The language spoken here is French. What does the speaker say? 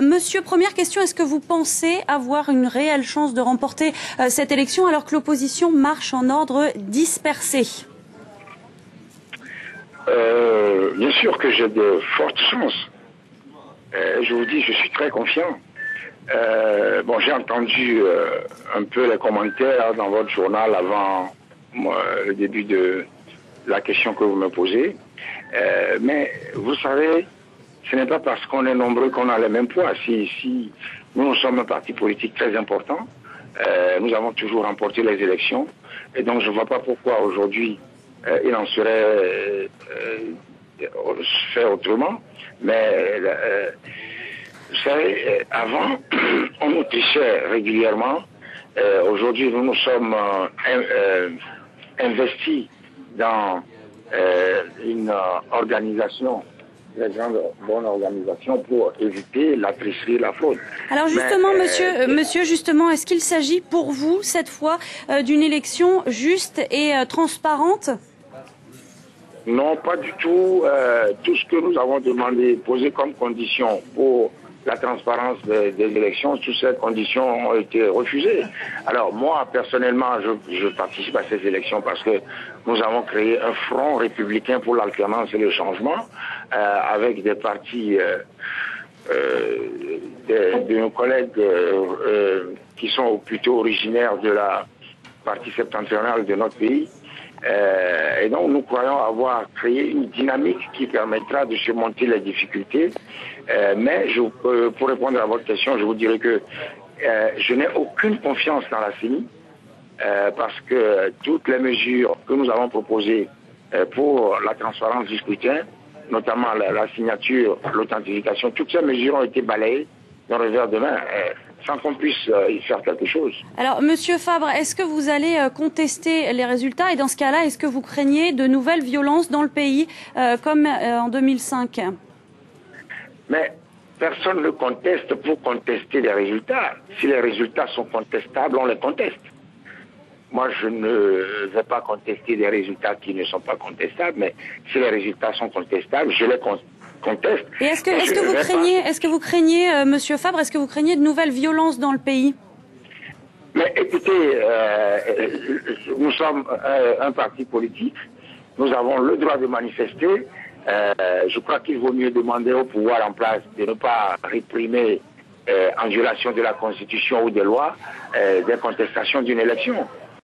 Monsieur, première question, est-ce que vous pensez avoir une réelle chance de remporter cette élection alors que l'opposition marche en ordre dispersé? Bien sûr que j'ai de fortes chances. Je vous dis, je suis très confiant. Bon, j'ai entendu un peu les commentaires dans votre journal avant le début de la question que vous me posez. Mais vous savez, ce n'est pas parce qu'on est nombreux qu'on a le même poids. Si nous sommes un parti politique très important, nous avons toujours remporté les élections. Et donc, je ne vois pas pourquoi aujourd'hui il en serait fait autrement. Mais vous savez, avant, on nous trichait régulièrement. Aujourd'hui, nous nous sommes investis dans une organisation, une grande bonne organisation pour éviter la tricherie, la fraude. Alors justement, monsieur, justement, est-ce qu'il s'agit pour vous, cette fois, d'une élection juste et transparente? Non, pas du tout. Tout ce que nous avons demandé, posé comme condition pour la transparence des élections, toutes ces conditions ont été refusées. Alors moi, personnellement, je participe à ces élections parce que nous avons créé un front républicain pour l'alternance et le changement avec des partis de nos collègues qui sont plutôt originaires de la partie septentrionale de notre pays. Et donc nous croyons avoir créé une dynamique qui permettra de surmonter les difficultés. Mais pour répondre à votre question, je vous dirais que je n'ai aucune confiance dans la CENI parce que toutes les mesures que nous avons proposées pour la transparence du scrutin, notamment la signature, l'authentification, toutes ces mesures ont été balayées d'un revers de main. Sans qu'on puisse y faire quelque chose. Alors, Monsieur Fabre, est-ce que vous allez contester les résultats? Et dans ce cas-là, est-ce que vous craignez de nouvelles violences dans le pays, comme en 2005? Mais personne ne conteste pour contester les résultats. Si les résultats sont contestables, on les conteste. Moi, je ne vais pas contester des résultats qui ne sont pas contestables, mais si les résultats sont contestables, je les conteste. Et est-ce que vous craignez, Monsieur Fabre, est-ce que vous craignez de nouvelles violences dans le pays? Mais écoutez, nous sommes un parti politique, nous avons le droit de manifester. Je crois qu'il vaut mieux demander au pouvoir en place de ne pas réprimer en violation de la Constitution ou des lois des contestations d'une élection.